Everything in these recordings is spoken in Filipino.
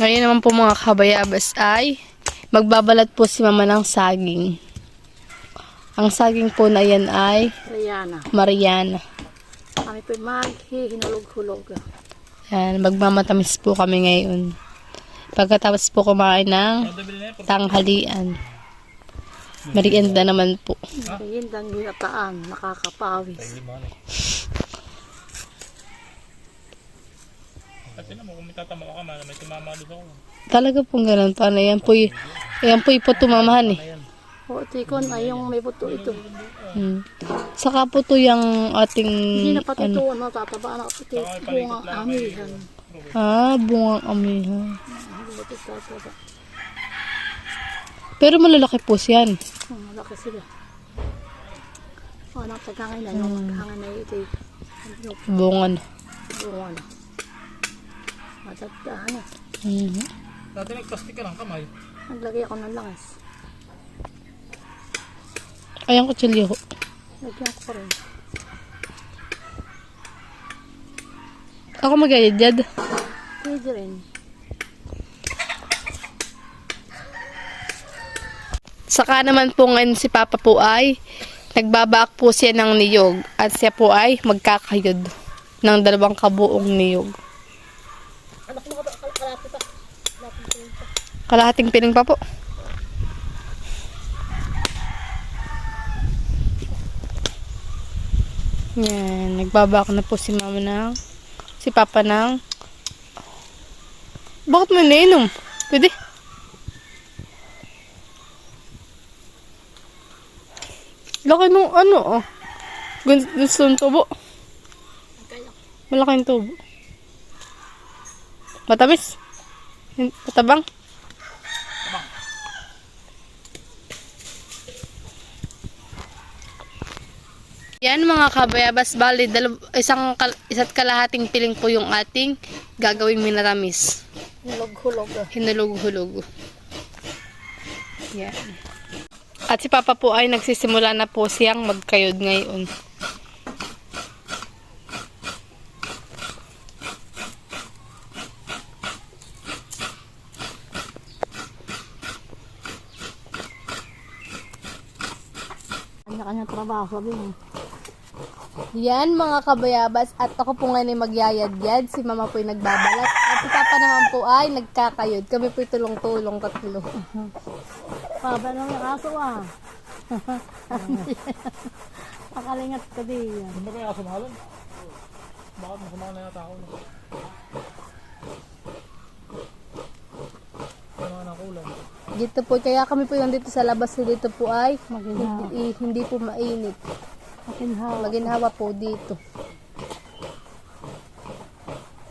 Ngayon naman po mga kabayabas ay magbabalat po si mama ng saging. Ang saging po na yan ay Mariana. Kami po maghihinulog-hulog. Yan, magmamatamis po kami ngayon. Pagkatapos po kumain ng tanghalian. Merienda naman po. Meriendang ginataan, nakakapawis. Kasi naman kung may tatama ka man, may tumamalo ako. Talaga pong ganun. Paano yan po po tumamahan eh. O, tikon ay yung may buto ito. Saka po to yung ating Hindi na pati ito, natataba na pati bungang amihan. Bungang amihan. Hindi ba ito tataba? Pero malalaki po siyan. Malaki sila. O, nakatagangay na yung maghangay na ito. Bungan. Bungan. Matagdahan na. Dati nagplastic ka ng kamay. Naglagay ako ng langas. Ayan kutsilyo ko. Lagyan ko rin. Ako mag-ayad. Pwede rin. Saka naman po ngayon si Papa po ay nagbabaak po siya ng niyog at siya po ay magkakayod ng 2 kabuong niyog. Kalahating piling pa po. Yan, nagbabaak na po si mama si Papa ng bakit mo nainom? Pwede? Laki nung ano, gusto ng tubo. Malaking tubo. Matamis? Matabang? Yan mga kabayabas, bali isa't kalahating piling po yung ating gagawing minatamis. Hulog-hulog. Hinulog-hulog. Yan. At si Papa po ay nagsisimula na po siyang magkayod ngayon. Kanya-kanya trabaho, sabi mo. Yan mga kabayabas, at ako po ngayon ay magyayadyad. Si Mama po ay nagbabalat. At si Papa naman po ay nagkakayod. Kami po ay tulong-tulong tatlo. Paba nang nakaso Pakalingat ka din. Hindi ba kaya sumalan? Bakit masamahan na yata ako? Ano na kulang? Dito po, kaya kami po yung dito sa labas. Dito po ay hindi po mainit. Maginhawa po dito.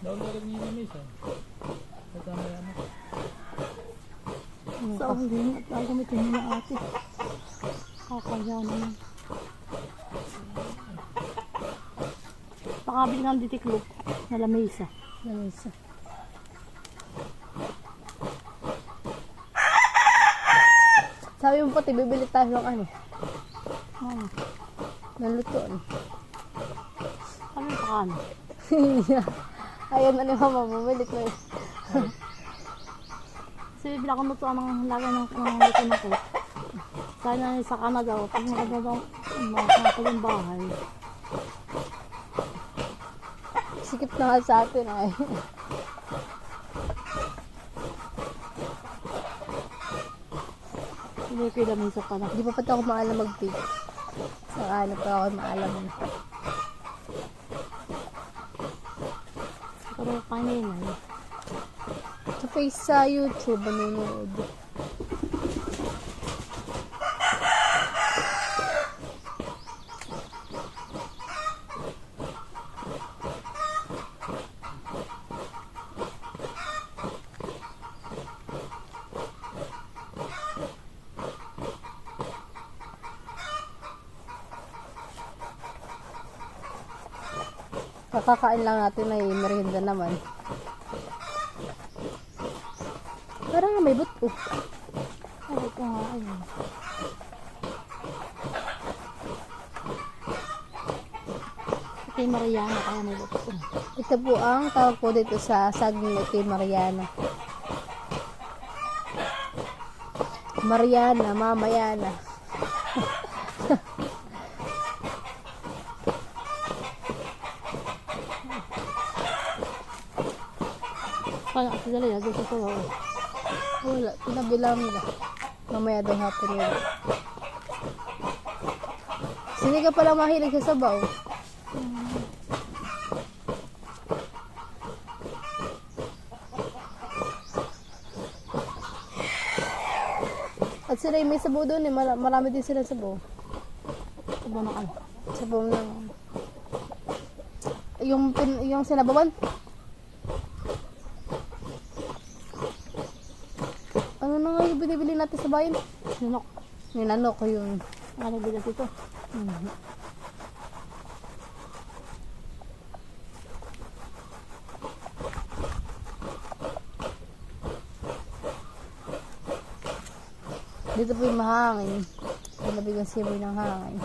Daon na rin niya na misa. Kasama yan. Sa uling at ang gamitin niya ate. Kakaya naman. Pakabili ng ditiklop na lamesa. Sabi mo po, bibili tayo ng ano? Nalutoan. Kami pakan. Ayaw na ni Mama, bumilit na yun. Kasi bibili ako nutuan ng lagay ng luto na ko. Sana sa Canada, pag nakagawa yung bahay. Sikip na nga sa atin ay. Hindi ko yung lamesa pa na. Hindi pa pati ako maalam mag-bake. Sa ano pa ako maalam na. Pero kanina. Sa face sa YouTube, nanonood. Kakakain lang natin ay merienda naman. Parang may buto. Ay, ito nga. Ayun. Kay Mariana, kaya may buto. Ito po ang tawag po dito sa saging ni kay Mariana. Mariana, mamaya na. Kaya kasi dali, lagi sa sabaw. Wala, pinabilang nila. Mamaya daw hapon yun. Sini ka pala mahilig sa sabaw. At sila yung may sabaw doon eh. Marami din sila sabaw. Sabaw na ano. Sabaw na. Yung sinabawan. Ano na nga yung binibili natin sa bayan? Sinok. Ninano ko yung... Ano bigat ito? Dito po yung mahangin. Pinabig ang simoy ng hangin.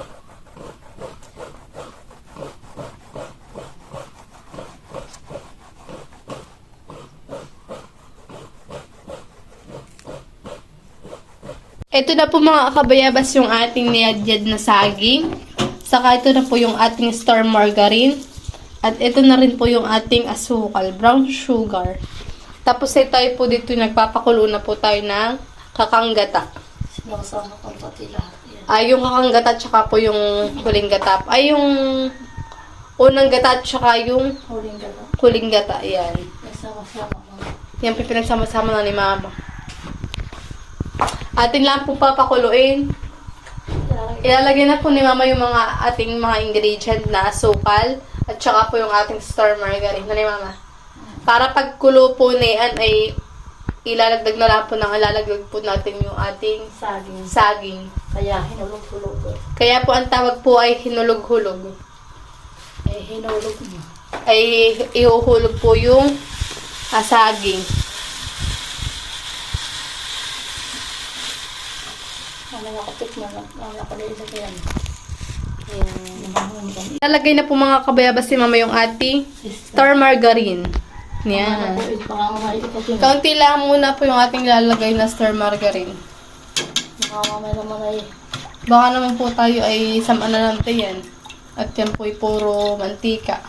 Ito na po mga kabayabas yung ating niyadyad na saging. Saka ito na po yung ating star margarine. At ito na rin po yung ating asukal, brown sugar. Tapos tayo po dito nagpapakulo na po tayo ng kakanggata. Sinasama ko pati lahat yan. Ay, yung kakanggata tsaka po yung huling gata. Ay, yung unang gata tsaka yung Huling gano'n. huling gata. Yan. Nasama-sama mga. Yan po yung pinagsama-sama na ni mama. Atin lang po papakuluin. Ilalagay na po ni mama yung mga ating mga ingredient na asukal at saka po yung ating star margarine na ni mama. Para pagkulo po niyan ay ilalagdag na lang po ilalagdag po natin yung ating Saging. saging. Kaya hinulog-hulog. Kaya po ang tawag po ay hinulog-hulog. Eh, hinulog mo. Ay ihuhulog po yung saging. Ano nakapit mo? Ano nakalisa ko yan? Ilalagay na po mga kabayabas si mama yung ating star margarine. Yan. Kaunti lang muna po yung ating lalagay na star margarine. Nakamamay naman ay Baka naman po tayo ay sama na natin yan. At yan po ay puro mantika.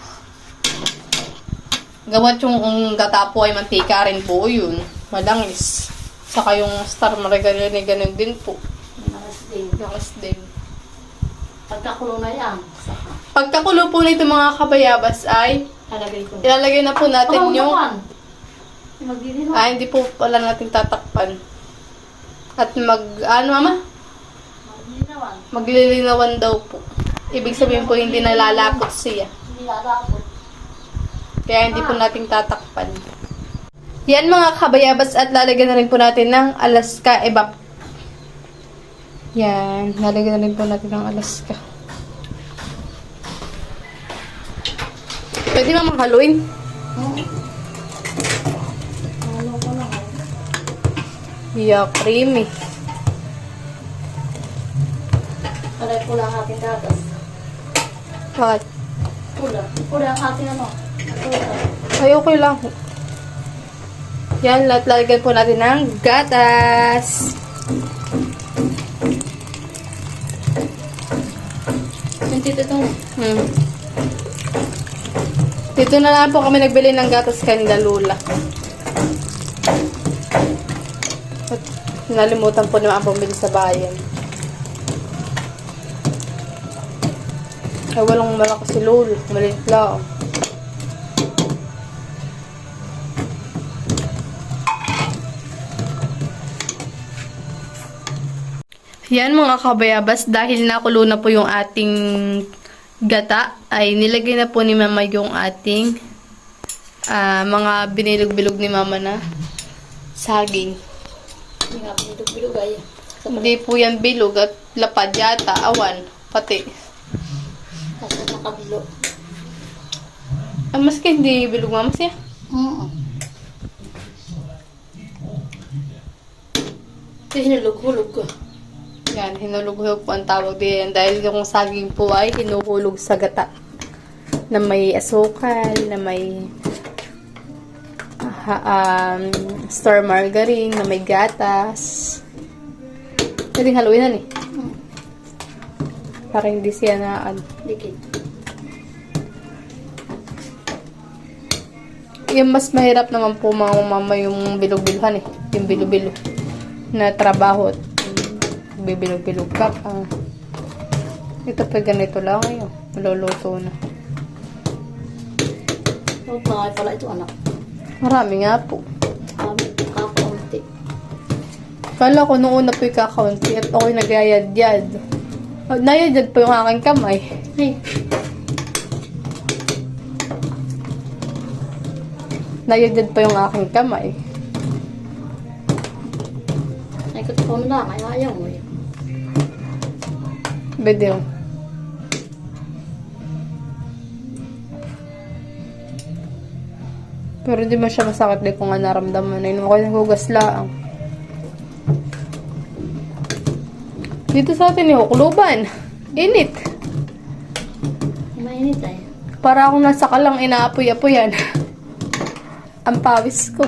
Gawat yung gata po ay mantika rin po yun. Malangis. Saka yung star margarine ay ganun din po. Langis din. pagkakulo na yan. Saka. Pagkakulo po nito mga kabayabas ay Halagay ko. ilalagay na po natin yung... Magdidino. hindi po pala natin tatakpan. At ano mama? Magdidinawan. Maglilinawan daw po. Ibig sabihin po hindi nalalapot siya. Hindi lalapot. Kaya hindi po natin tatakpan. Yan mga kabayabas at lalagyan na rin po natin ng Alaska evap. Yan, lalagyan na rin po natin ng Alaska. Pwede mamang haluin. Ano ko na. Yeah, creamy. Alay pula ang ating gatas. Bakit? Pula. Pula ang ating ano. Ay, okay lang. Yan, lalagyan po natin ng gatas. Dito ito. Dito na lang po kami nagbili ng gatas kanina Lula. At nalimutan po naman ang bumili sa bayan. Ay, walang malakas si Lula. Maliit lang. Yan mga kabayabas, dahil nakulo na po yung ating gata, ay nilagay na po ni mama yung ating mga binilog-bilog ni mama na saging. Hindi nga pinitog-bilog ay. Hindi po yan bilog at lapad yata, awan, pati. Kasi nakabilo. Maski hindi bilog mama siya. Ito hinulog-hulog ko. Yan, hinulog-hulog po ang tawag din. Dahil yung saging po ay hinuhulog sa gata. Na may asukal, na may star margarine, na may gatas. Pwedeng haluinan eh. Para hindi siya na Dikit. yung mas mahirap naman po mga mama yung bilog-biluhan eh. Yung bilo-bilo na trabaho. Bibilog-bilog ka pa. Ito pa ganito lang ngayon. Maluluto na. So, bakit pala ito anak? Marami nga po. Kami, kakaunti. Kala ko noong una po yung kakaunti at ako'y nagyayad-yad. Nayad-yad po yung aking kamay. Ay, Nayad-yad pa yung aking kamay. ay ko na lang. Ay, ayaw mo eh. Bedeo. Pero di ba siya masakit din kung nga naramdaman na yun. Ako'y nagugas lang. Dito sa atin yung kuluban. Init. Mainit ay. Para akong nasa kalang inaapoy-apoyan. Ang pawis ko.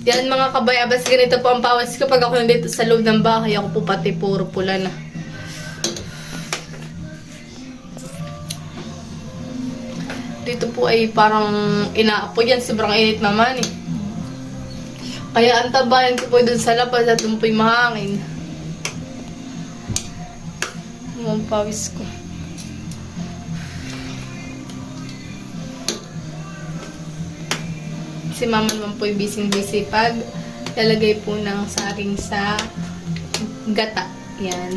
Yan mga kabayabas, ganito po ang pawis ko pag ako nandito sa loob ng bahay. Ako po pati puro pula na. Dito po ay parang inaapoy yan. Sobrang init naman eh. Kaya ang tabayan ko po dun sa labas at dun po'y mahangin. Ang pawis ko. Si mama naman po'y busy-busy pag lalagay po ng saring sa gata. Yan.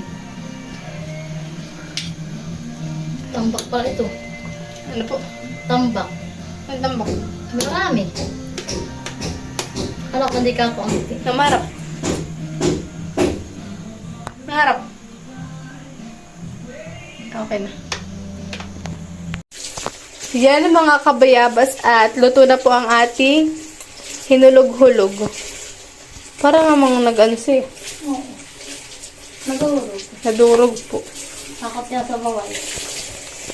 Tambak pala ito. Ano po? Tambak. Ang tambak. Marami. Alam ko hindi kakaunti. Namarap. Naharap. Okay na. Yan mga kabayabas at luto na po ang ating hinulog-hulog. Para namang nag-ansi. Oo. Nagulog. Nadurog po. Nakap niya sa bawal.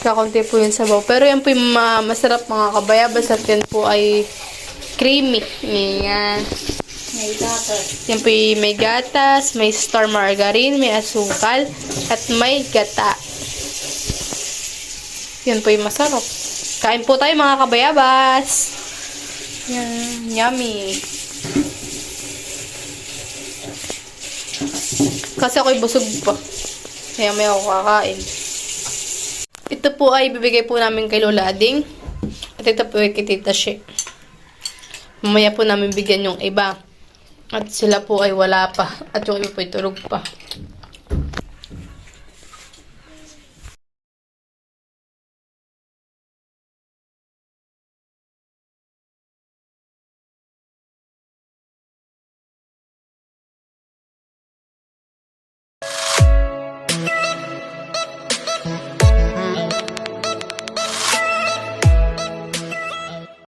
Kakunti po yun sabaw. Pero yan po yung masarap mga kabayabas at yan po ay creamy. Yan. May gatas. Yan po yung may gatas, may star margarine, may asukal, at may gata. Yan po yung masarap. Kain po tayo mga kabayabas. Yan. Yummy. Kasi ako'y busog pa. Kaya may ako kakain. Ito po ay bibigay po namin kay Lola Ading. At ito po ay kay Tita She. Mamaya po namin bigyan yung iba. At sila po ay wala pa. At yung iba po ay tulog pa.